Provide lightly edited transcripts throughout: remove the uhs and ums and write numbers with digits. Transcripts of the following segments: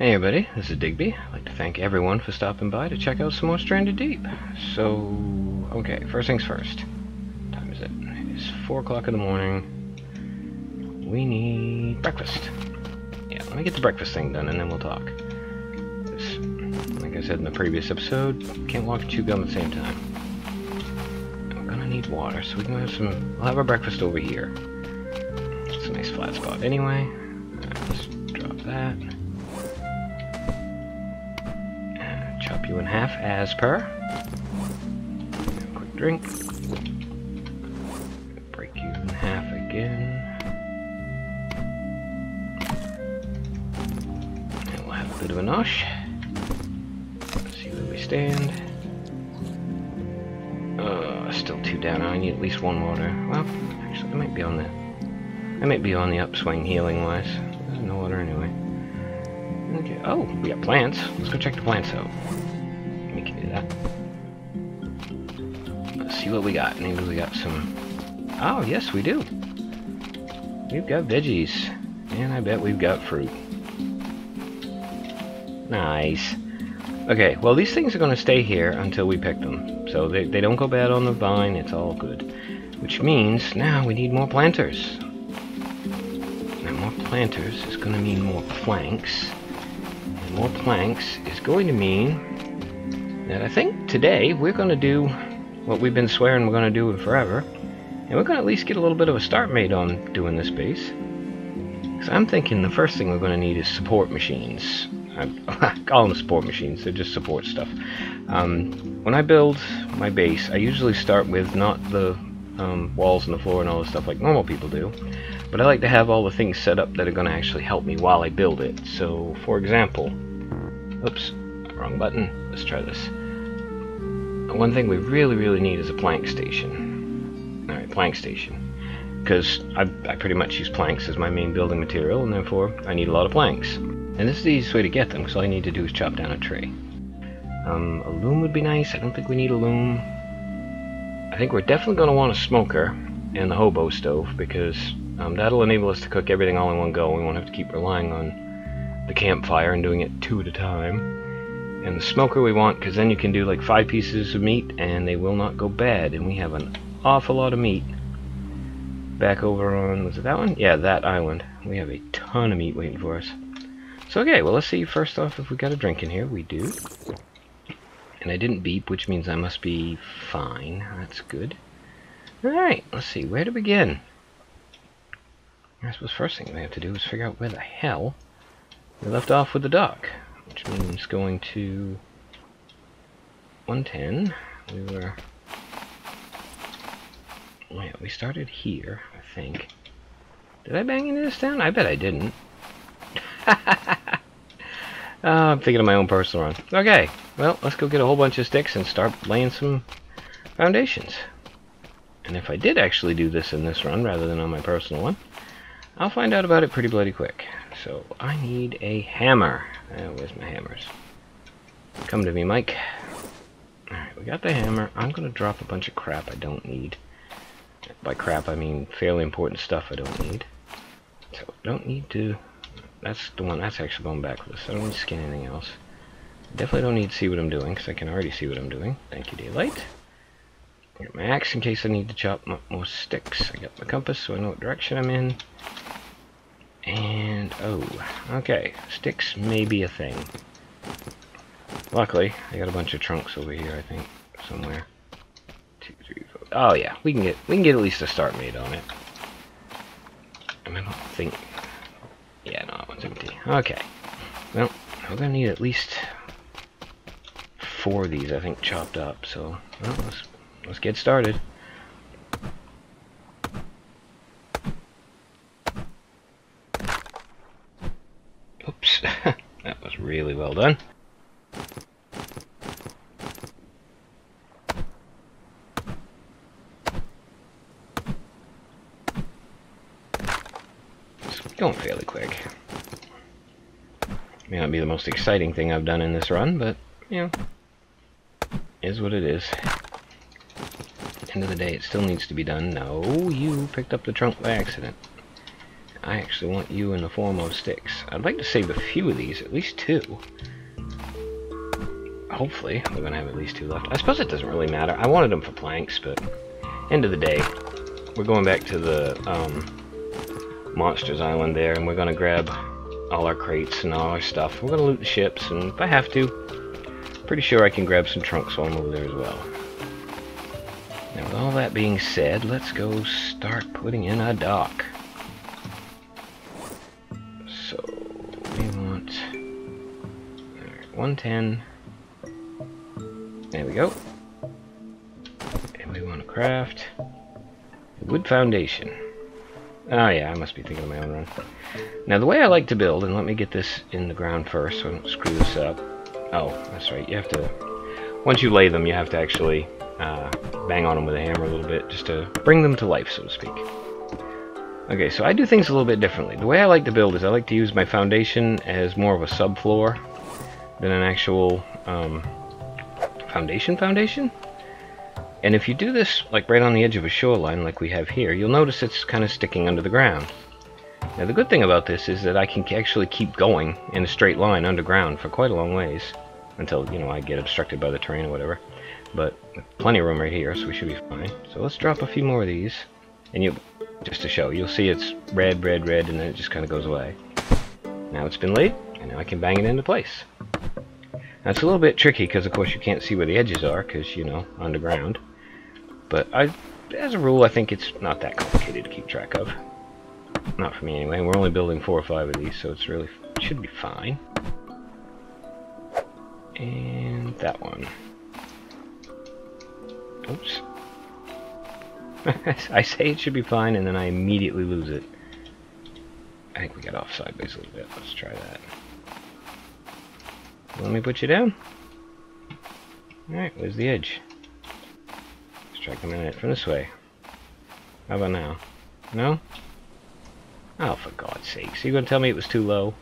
Hey everybody, this is Digby. I'd like to thank everyone for stopping by to check out some more Stranded Deep. So, okay, first things first. What time is it? It's 4 o'clock in the morning. We need breakfast. Yeah, let me get the breakfast thing done and then we'll talk. Like I said in the previous episode, can't walk and chew gum at the same time. And we're gonna need water, so we can have some. We'll have our breakfast over here. It's a nice flat spot anyway. Alright, let's drop that. Chop you in half as per. Quick drink. Break you in half again. And we'll have a bit of a nosh. Let's see where we stand. Still 2 down. I need at least 1 water. Well, actually, I might be on the upswing healing wise. There's no water anyway. Okay. Oh, we got plants. Let's go check the plants out. We can do that. Let's see what we got. Maybe we got some. Oh, yes, we do. We've got veggies. And I bet we've got fruit. Nice. Okay, well, these things are going to stay here until we pick them. So they don't go bad on the vine. It's all good. Which means now we need more planters. Now, more planters is going to mean more planks. More planks is going to mean that I think today we're going to do what we've been swearing we're going to do forever, and we're going to at least get a little bit of a start made on doing this base. Because I'm thinking the first thing we're going to need is support machines. I call them support machines, they're just support stuff. When I build my base, I usually start with not the walls and the floor and all this stuff like normal people do, but I like to have all the things set up that are going to actually help me while I build it. So, for example, oops, wrong button. Let's try this. One thing we really need is a plank station. Alright, plank station. Because I pretty much use planks as my main building material, and therefore I need a lot of planks. And this is the easiest way to get them, because all I need to do is chop down a tree. A loom would be nice. I don't think we need a loom. I think we're definitely going to want a smoker and the hobo stove, because that'll enable us to cook everything all in one go. We won't have to keep relying on the campfire and doing it 2 at a time. And the smoker we want, because then you can do like 5 pieces of meat and they will not go bad. And we have an awful lot of meat back over on, was it that one? Yeah, that island. We have a ton of meat waiting for us. So okay, well, let's see first off if we got a drink in here. We do. And I didn't beep, which means I must be fine. That's good. Alright, let's see, where to begin? I suppose first thing we have to do is figure out where the hell we left off with the dock. Which means going to 110. We were... Wait, we started here, I think. Did I bang into this down? I bet I didn't. I'm thinking of my own personal run. Okay, well, let's go get a whole bunch of sticks and start laying some foundations. And if I did actually do this in this run rather than on my personal one, I'll find out about it pretty bloody quick. So I need a hammer. Where's my hammers? Come to me, Mike. Alright, we got the hammer. I'm going to drop a bunch of crap I don't need. By crap, I mean fairly important stuff I don't need. So don't need to... That's the one that's actually going back with us. I don't need to scan anything else. Definitely don't need to see what I'm doing, because I can already see what I'm doing. Thank you, daylight. Got my axe in case I need to chop more sticks. I got my compass so I know what direction I'm in. And, oh, okay. Sticks may be a thing. Luckily, I got a bunch of trunks over here, I think, somewhere. 2, 3, 4. Oh yeah, we can get at least a start made on it. And I don't think... Yeah, no, that one's empty. Okay. Well, we're gonna need at least 4 of these, I think, chopped up. So, well, let's get started. Oops, that was really well done. Going fairly quick. May not be the most exciting thing I've done in this run, but, you know, is what it is. End of the day, it still needs to be done. No, you picked up the trunk by accident. I actually want you in the form of sticks. I'd like to save a few of these, at least 2. Hopefully, we're going to have at least 2 left. I suppose it doesn't really matter. I wanted them for planks, but end of the day, we're going back to the Monsters Island there, and we're going to grab all our crates and all our stuff. We're going to loot the ships, and if I have to, pretty sure I can grab some trunks while I'm over there as well. Now, with all that being said, let's go start putting in a dock. So, we want 110. There we go. And we want to craft a wood foundation. Oh yeah, I must be thinking of my own run. Now the way I like to build, and let me get this in the ground first so I don't screw this up. Oh, that's right, you have to, once you lay them, you have to actually bang on them with a hammer a little bit, just to bring them to life, so to speak. Okay, so I do things a little bit differently. The way I like to build is I like to use my foundation as more of a subfloor than an actual foundation. And if you do this like right on the edge of a shoreline like we have here, you'll notice it's kind of sticking under the ground. Now the good thing about this is that I can actually keep going in a straight line underground for quite a long ways until, you know, I get obstructed by the terrain or whatever. But plenty of room right here, so we should be fine. So let's drop a few more of these, and you, just to show, you'll see it's red, red, red, and then it just kind of goes away. Now it's been laid, and now I can bang it into place. Now it's a little bit tricky because of course you can't see where the edges are because, you know, underground. But as a rule, I think it's not that complicated to keep track of. Not for me anyway. We're only building 4 or 5 of these, so it's really should be fine. And that one. Oops. I say it should be fine, and then I immediately lose it. I think we got off sideways a little bit. Let's try that. Let me put you down. Alright, where's the edge? Let's try coming at it from this way. How about now? No? Oh, for God's sakes. Are you going to tell me it was too low?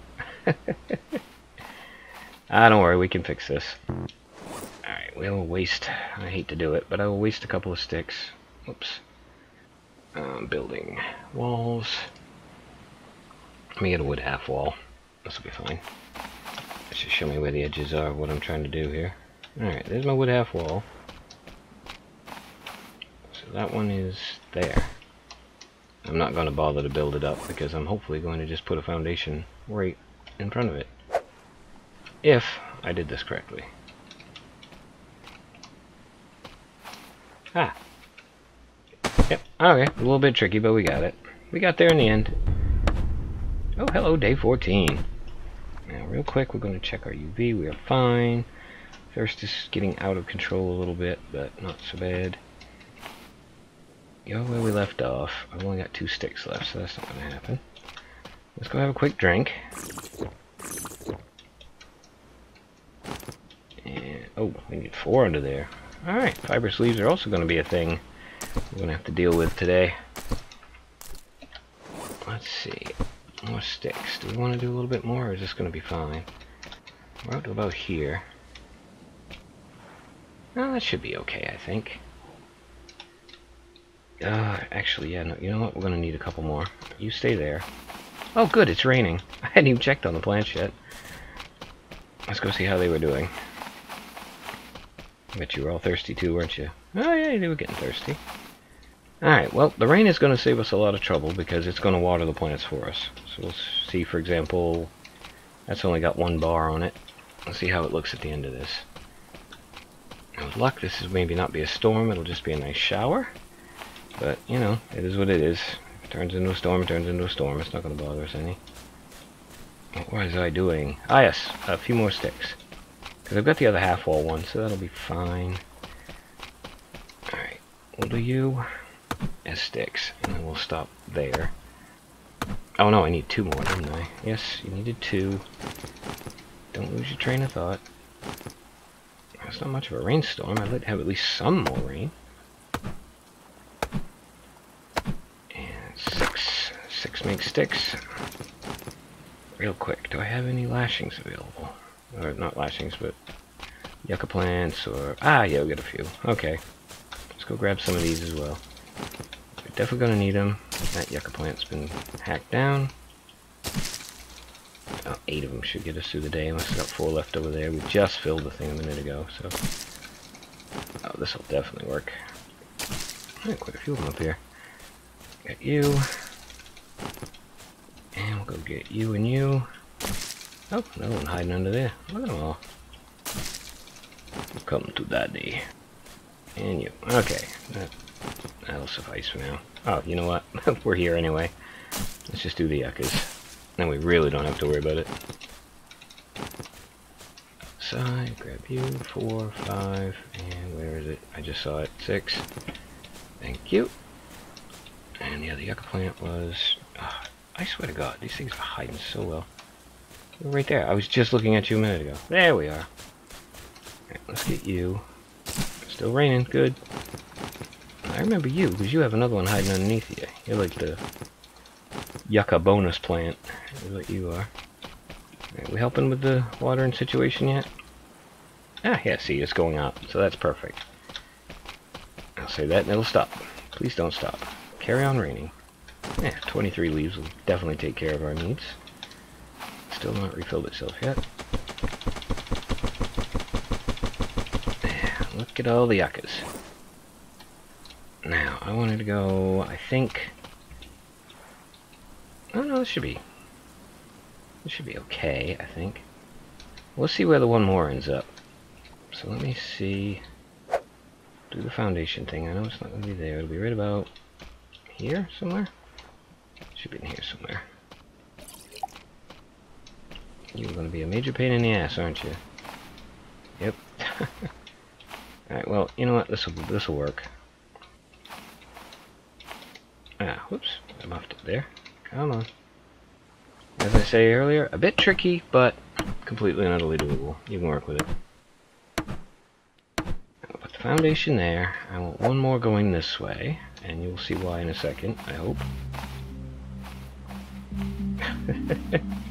Don't worry, we can fix this. Alright, we'll waste... I hate to do it, but I will waste a couple of sticks. Oops. Building walls. Let me get a wood half wall. This will be fine. That should show me where the edges are of what I'm trying to do here. Alright, there's my wood half wall. So that one is there. I'm not going to bother to build it up because I'm hopefully going to just put a foundation right in front of it. If I did this correctly. Ah. Yep, okay, a little bit tricky, but we got it. We got there in the end. Oh, hello, day 14. Now, real quick, we're going to check our UV. We are fine. Thirst is getting out of control a little bit, but not so bad. Go where we left off. I've only got 2 sticks left, so that's not going to happen. Let's go have a quick drink. And, oh, we need 4 under there. Alright, fibrous leaves are also going to be a thing we're going to have to deal with today. Let's see. More sticks. Do we want to do a little bit more, or is this going to be fine? We're out to about here. Oh, that should be okay, I think. Actually, yeah, no, you know what? We're going to need a couple more. You stay there. Oh, good, it's raining. I hadn't even checked on the plants yet. Let's go see how they were doing. I bet you were all thirsty too, weren't you? Oh, yeah, they were getting thirsty. Alright, well, the rain is going to save us a lot of trouble because it's going to water the plants for us. So we'll see, for example, that's only got 1 bar on it. Let's see how it looks at the end of this. Now, with luck, this is maybe not be a storm, it'll just be a nice shower. But, you know, it is what it is. If it turns into a storm, it turns into a storm. It's not going to bother us any. What was I doing? Ah, yes, a few more sticks. Because I've got the other half wall one, so that'll be fine. Alright, we'll do you as sticks, and then we'll stop there. Oh no, I need 2 more, didn't I? Yes, you needed 2. Don't lose your train of thought. It's not much of a rainstorm. I'd like to have at least some more rain. And 6. 6 makes sticks. Real quick, do I have any lashings available? Or not lashings, but yucca plants, or... Ah, yeah, we got a few. Okay. Let's go grab some of these as well. definitely gonna need them. That yucca plant's been hacked down. Oh, 8 of them should get us through the day. I must have got 4 left over there. We just filled the thing a minute ago, so... Oh, this will definitely work. Quite a few of them up here. Got you. And we'll go get you and you. Oh, another one hiding under there. Look at them all. Come to daddy. And you. Okay. That'll suffice for now. Oh, you know what? We're here anyway. Let's just do the yuccas. Then we really don't have to worry about it. Side, grab you. 4, 5, and where is it? I just saw it. 6. Thank you. And yeah, the yucca plant was... Oh, I swear to God, these things are hiding so well. They're right there. I was just looking at you a minute ago. There we are. Alright, let's get you. Still raining. Good. I remember you, because you have another one hiding underneath you. You're like the yucca bonus plant, is what you are. Alright, we helping with the watering situation yet? Ah, yeah, see, it's going up, so that's perfect. I'll say that and it'll stop. Please don't stop. Carry on raining. Yeah, 23 leaves will definitely take care of our needs. Still not refilled itself yet. Yeah, look at all the yuccas. Now, I wanted to go, I think... Oh no, this should be okay, I think. We'll see where the one more ends up. So let me see... Do the foundation thing. I know it's not going to be there. It'll be right about here somewhere. Should be in here somewhere. You're going to be a major pain in the ass, aren't you? Yep. Alright, well, you know what? This'll work. Ah, whoops. I muffed it there. Come on. As I say earlier, a bit tricky, but completely and utterly doable. You can work with it. I'll put the foundation there. I want one more going this way, and you'll see why in a second, I hope.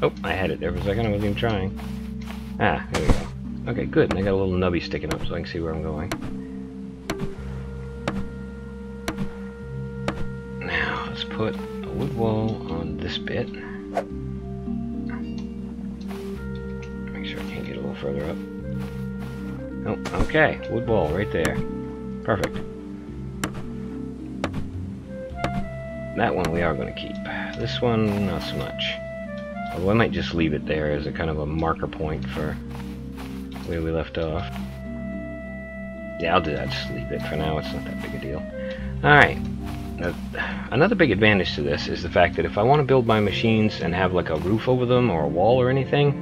Oh, I had it there for a second. I wasn't even trying. Ah, there we go. Okay, good. And I got a little nubby sticking up so I can see where I'm going. Now, let's put a wood wall on this bit. Make sure I can't get a little further up. Oh, okay. Wood wall right there. Perfect. That one we are going to keep. This one, not so much. Although I might just leave it there as a kind of a marker point for where we left off. Yeah, I'll do that. Just leave it for now. It's not that big a deal. Alright. Another big advantage to this is the fact that if I want to build my machines and have like a roof over them or a wall or anything,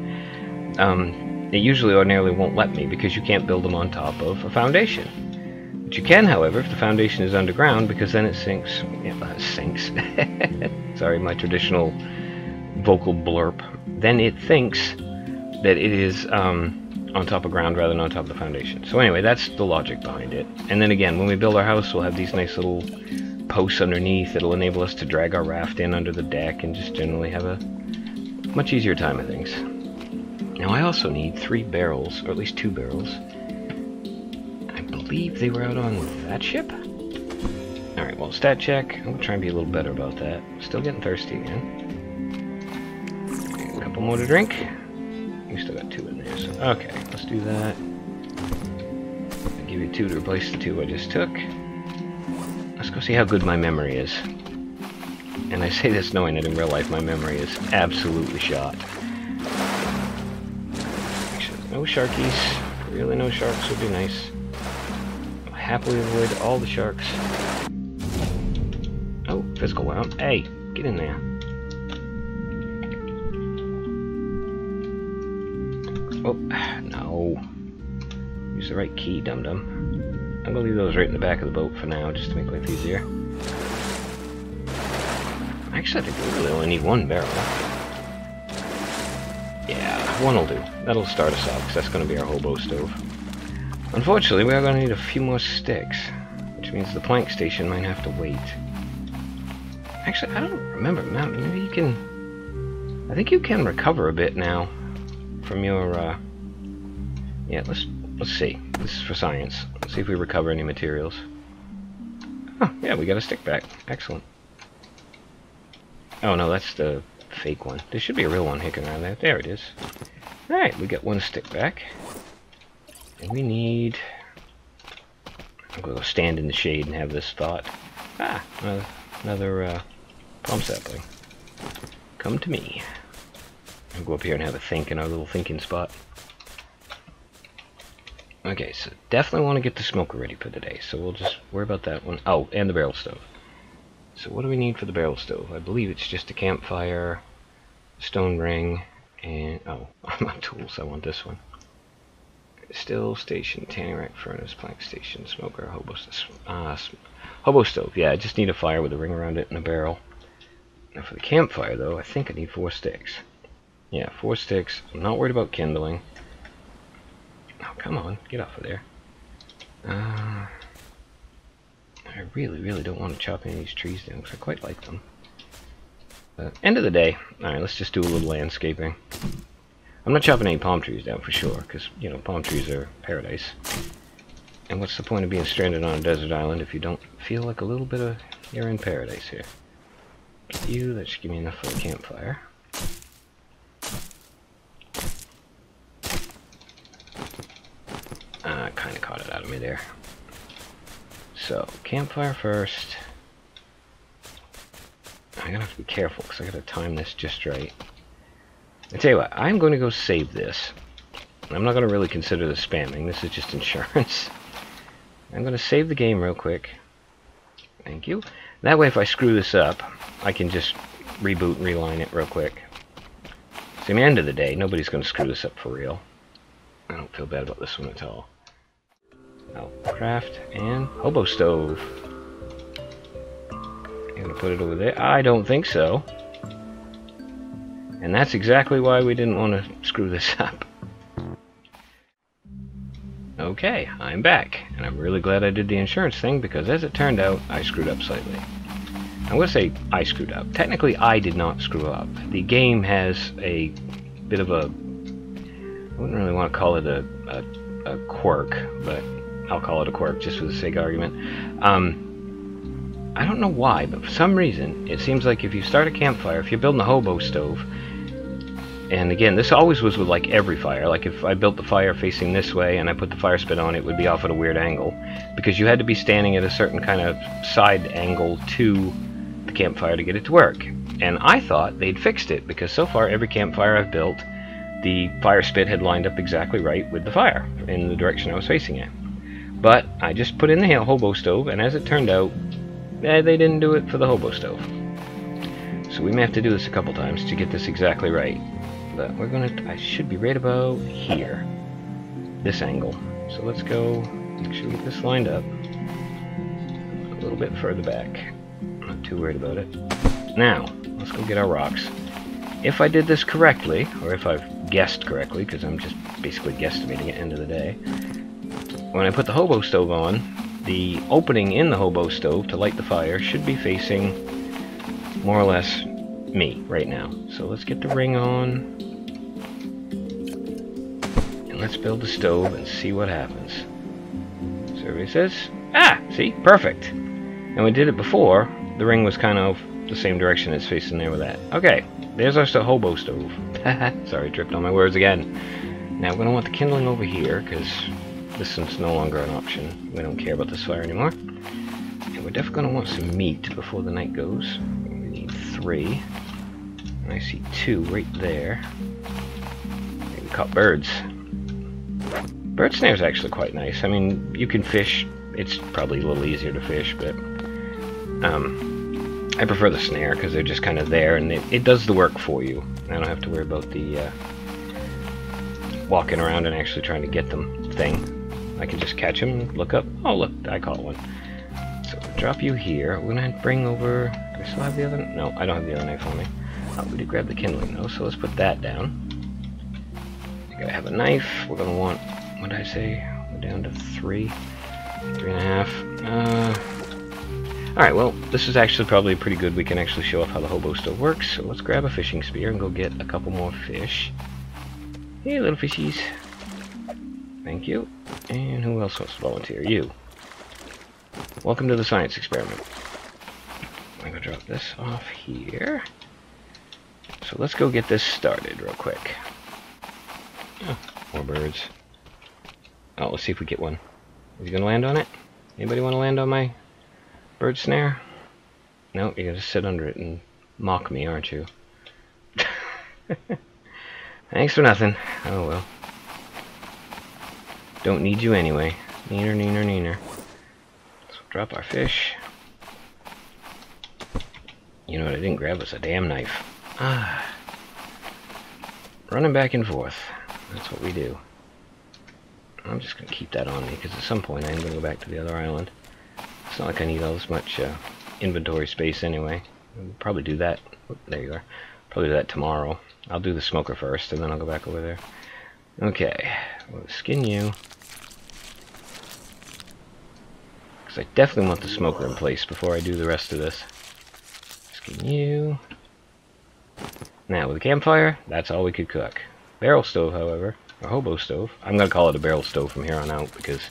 it usually ordinarily won't let me because you can't build them on top of a foundation. But you can, however, if the foundation is underground, because then it sinks. Yeah, it sinks. Sorry, my traditional vocal blurp. Then it thinks that it is on top of ground rather than on top of the foundation. So anyway, that's the logic behind it. And then again, when we build our house, we'll have these nice little posts underneath. It'll enable us to drag our raft in under the deck and just generally have a much easier time of things. Now I also need 3 barrels, or at least 2 barrels. I believe they were out on that ship? Alright, well, stat check. I'm going to try and be a little better about that. Still getting thirsty again. A couple more to drink. We still got 2 in there, so okay, let's do that. I'll give you 2 to replace the 2 I just took. Let's go see how good my memory is. And I say this knowing that in real life my memory is absolutely shot. Actually, no sharkies. Really, no sharks would be nice. I'll happily avoid all the sharks. Oh, physical wound. Hey, get in there. Oh, no. Use the right key, dum-dum. I'm gonna leave those right in the back of the boat for now, just to make life easier. Actually, I think we really only need 1 barrel. Yeah, 1 will do. That'll start us off, because that's gonna be our hobo stove. Unfortunately, we are gonna need a few more sticks, which means the plank station might have to wait. Actually, I don't remember. Maybe you can... I think you can recover a bit now from your, Yeah, let's see. This is for science. Let's see if we recover any materials. Oh, yeah, we got a stick back. Excellent. Oh, no, that's the fake one. There should be a real one hanging around there. There it is. Alright, we got one stick back. And we need... I'm going to go stand in the shade and have this thought. Ah, another palm sapling. Come to me. I'll go up here and have a think in our little thinking spot. Okay, so definitely want to get the smoker ready for the day, so we'll just worry about that one. Oh, and the barrel stove. So what do we need for the barrel stove? I believe it's just a campfire, stone ring, and... oh, I'm on tools, I want this one. Still station, tanning rack, furnace, plank station, smoker, hobo stove. Yeah, I just need a fire with a ring around it and a barrel. Now for the campfire, though, I think I need 4 sticks. Yeah, 4 sticks. I'm not worried about kindling. Oh, come on, get off of there. I really don't want to chop any of these trees down because I quite like them. But end of the day, alright, let's just do a little landscaping. I'm not chopping any palm trees down for sure, because, you know, palm trees are paradise. And what's the point of being stranded on a desert island if you don't feel like a little bit of you're in paradise here? You, that should give me enough for a campfire. Kind of caught it out of me there. So, campfire first. I'm gonna have to be careful because I gotta time this just right. I tell you what, I'm going to go save this. I'm not going to really consider this spamming. This is just insurance. I'm going to save the game real quick. Thank you. That way, if I screw this up, I can just reboot and reline it real quick. See, at the end of the day, nobody's going to screw this up for real. I don't feel bad about this one at all. Now, craft and hobo stove. I'm going to put it over there. I don't think so. And that's exactly why we didn't want to screw this up. Okay, I'm back. And I'm really glad I did the insurance thing, because as it turned out, I screwed up slightly. I'm going to say I screwed up. Technically, I did not screw up. The game has a bit of a... I wouldn't really want to call it a quirk, but I'll call it a quirk just for the sake of argument. I don't know why, but for some reason, it seems like if you start a campfire, if you're building a hobo stove, and again, this always was with like every fire, like if I built the fire facing this way and I put the fire spit on, it would be off at a weird angle, because you had to be standing at a certain kind of side angle to the campfire to get it to work. And I thought they'd fixed it, because so far every campfire I've built, the fire spit had lined up exactly right with the fire, in the direction I was facing it. But I just put in the hobo stove, and as it turned out, they didn't do it for the hobo stove. So we may have to do this a couple times to get this exactly right. But we're gonna, I should be right about here. This angle. So let's go, make sure we get this lined up. A little bit further back. Not too worried about it. Now, let's go get our rocks. If I did this correctly, or if I've guessed correctly, because I'm just basically guesstimating at the end of the day, when I put the hobo stove on, the opening in the hobo stove to light the fire should be facing more or less me right now. So let's get the ring on, and let's build the stove and see what happens. So everybody says, ah, see, perfect. And we did it before, the ring was kind of the same direction it's facing there with that. Okay, there's our hobo stove. Sorry, tripped on my words again. Now we're going to want the kindling over here, because this one's no longer an option. We don't care about this fire anymore. And we're definitely going to want some meat before the night goes. We need 3. And I see 2 right there. We caught birds. Bird snare's actually quite nice. I mean, you can fish. It's probably a little easier to fish, but I prefer the snare because they're just kind of there, and it does the work for you. I don't have to worry about the walking around and actually trying to get them thing. I can just catch them, look up. Oh, look, I caught one. So we'll drop you here. We're going to bring over... Do I still have the other... No, I don't have the other knife on me. Oh, we did grab the kindling, though, so let's put that down. We gotta have a knife. We're going to want... What did I say? We're down to 3. 3.5. Alright, well, this is actually probably pretty good. We can actually show off how the hobo stove works. So let's grab a fishing spear and go get a couple more fish. Hey, little fishies. Thank you. And who else wants to volunteer? You. Welcome to the science experiment. I'm gonna drop this off here. So let's go get this started real quick. Oh, more birds. Oh, let's see if we get one. Is he gonna land on it? Anybody want to land on my bird snare? No, you're gonna sit under it and mock me, aren't you? Thanks for nothing. Oh well. Don't need you anyway. Neener, neener, neener. So drop our fish. You know what I didn't grab was a damn knife. Ah. Running back and forth. That's what we do. I'm just going to keep that on me, because at some point I'm going to go back to the other island. It's not like I need all this much inventory space anyway. I'll probably do that. Oh, there you are. Probably do that tomorrow. I'll do the smoker first, and then I'll go back over there. Okay. We'll skin you. Because I definitely want the smoker in place before I do the rest of this. Skin you. Now, with a campfire, that's all we could cook. Barrel stove, however, or hobo stove. I'm going to call it a barrel stove from here on out, because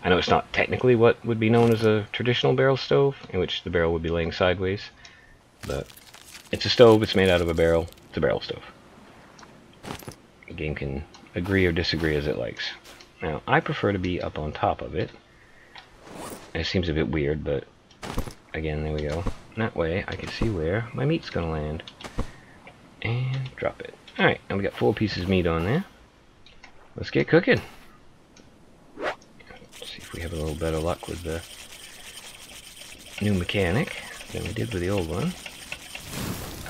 I know it's not technically what would be known as a traditional barrel stove, in which the barrel would be laying sideways, but it's a stove, it's made out of a barrel, it's a barrel stove. The game can agree or disagree as it likes. Now, I prefer to be up on top of it. It seems a bit weird, but again, there we go. That way, I can see where my meat's going to land. And drop it. Alright, and we got 4 pieces of meat on there. Let's get cooking. Let's see if we have a little better luck with the new mechanic than we did with the old one.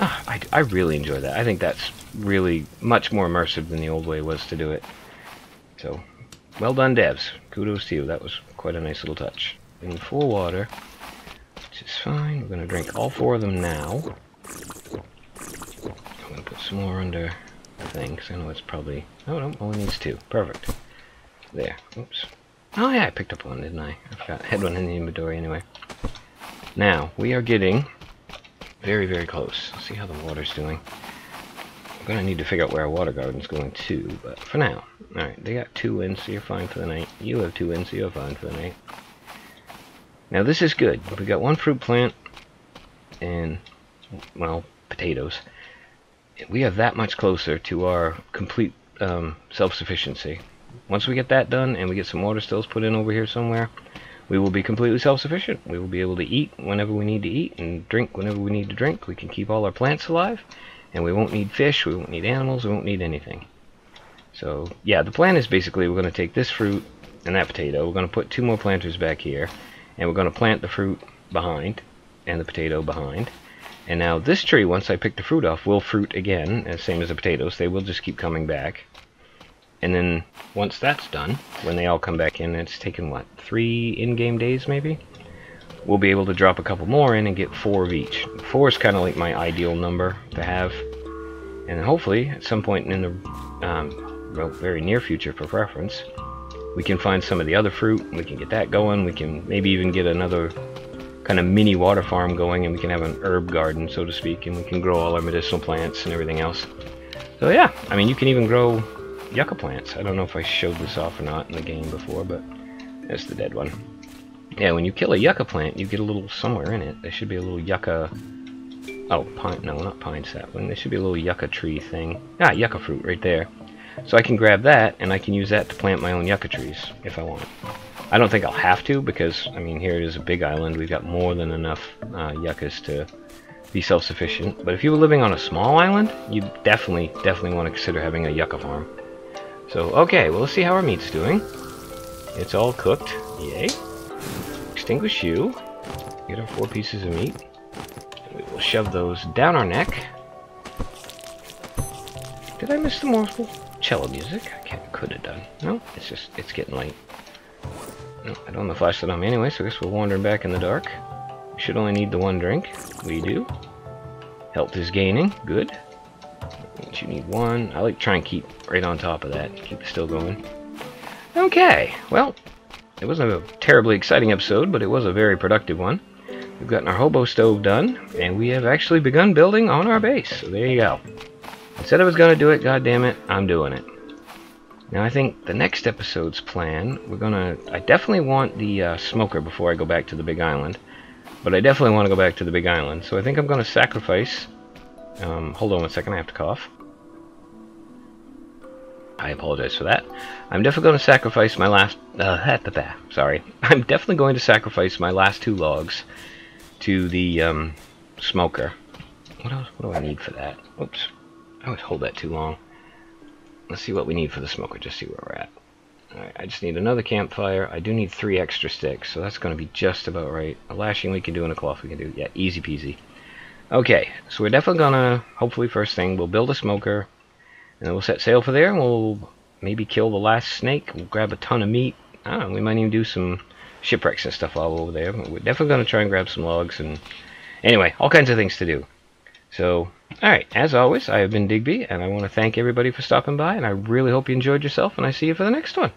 Ah, I really enjoy that. I think that's really much more immersive than the old way was to do it. So, well done, devs. Kudos to you. That was quite a nice little touch. We need 4 water, which is fine. We're going to drink all 4 of them now. I'm going to put some more under the thing, because I know it's probably... Oh, no, only needs 2. Perfect. There. Oops. Oh, yeah, I picked up one, didn't I? I forgot. I had one in the inventory anyway. Now, we are getting very, very close. Let's see how the water's doing. I'm going to need to figure out where our water garden's going to, but for now. Alright, they got 2 in, so you're fine for the night. You have 2 in, so you're fine for the night. Now, this is good. We got 1 fruit plant and, well, potatoes. We are that much closer to our complete self-sufficiency. Once we get that done and we get some water stills put in over here somewhere, we will be completely self-sufficient. We will be able to eat whenever we need to eat and drink whenever we need to drink. We can keep all our plants alive, and we won't need fish, we won't need animals, we won't need anything. So, yeah, the plan is basically we're going to take this fruit and that potato, we're going to put 2 more planters back here, and we're going to plant the fruit behind and the potato behind. And now this tree, once I pick the fruit off, will fruit again, as same as the potatoes. They will just keep coming back. And then once that's done, when they all come back in, it's taken, what, 3 in-game days maybe? We'll be able to drop a couple more in and get 4 of each. 4 is kind of like my ideal number to have. And then hopefully, at some point in the well, very near future for preference, we can find some of the other fruit, we can get that going, we can maybe even get another kind of mini water farm going, and we can have an herb garden, so to speak, and we can grow all our medicinal plants and everything else. So yeah, I mean, you can even grow yucca plants. I don't know if I showed this off or not in the game before, but that's the dead one. Yeah, when you kill a yucca plant, you get a little somewhere in it. There should be a little yucca... Oh, pine... No, not pine sapling. There should be a little yucca tree thing. Ah, yucca fruit right there. So I can grab that, and I can use that to plant my own yucca trees, if I want. I don't think I'll have to, because, I mean, here it is a big island. We've got more than enough yuccas to be self-sufficient. But if you were living on a small island, you definitely want to consider having a yucca farm. So, okay, well, let's see how our meat's doing. It's all cooked. Yay. Extinguish you. Get our 4 pieces of meat. And we will shove those down our neck. Did I miss the morsel? Cello music? Could have done. No, it's getting late. No, I don't have the flashlight on me anyway, so I guess we're wandering back in the dark. We should only need the 1 drink. We do. Health is gaining. Good. Means you need 1. I like to try and keep right on top of that. Keep it still going. Okay, well, it wasn't a terribly exciting episode, but it was a very productive one. We've gotten our hobo stove done, and we have actually begun building on our base. So there you go. I said I was going to do it, goddammit, I'm doing it. Now I think the next episode's plan, I definitely want the smoker before I go back to the big island. But I definitely want to go back to the big island. So I think I'm going to sacrifice... hold on one second, I have to cough. I apologize for that. I'm definitely going to sacrifice my last... sorry. I'm definitely going to sacrifice my last 2 logs to the smoker. What else? What do I need for that? Oops. I always hold that too long. Let's see what we need for the smoker, just see where we're at. Alright, I just need another campfire. I do need 3 extra sticks, so that's going to be just about right. A lashing we can do and a cloth we can do. Yeah, easy peasy. Okay, so we're definitely going to, hopefully first thing, we'll build a smoker, and then we'll set sail for there, and we'll maybe kill the last snake. We'll grab a ton of meat. I don't know, we might even do some shipwrecks and stuff all over there. But we're definitely going to try and grab some logs, and anyway, all kinds of things to do. So, alright, as always, I have been Digby, and I want to thank everybody for stopping by, and I really hope you enjoyed yourself, and I see you for the next one.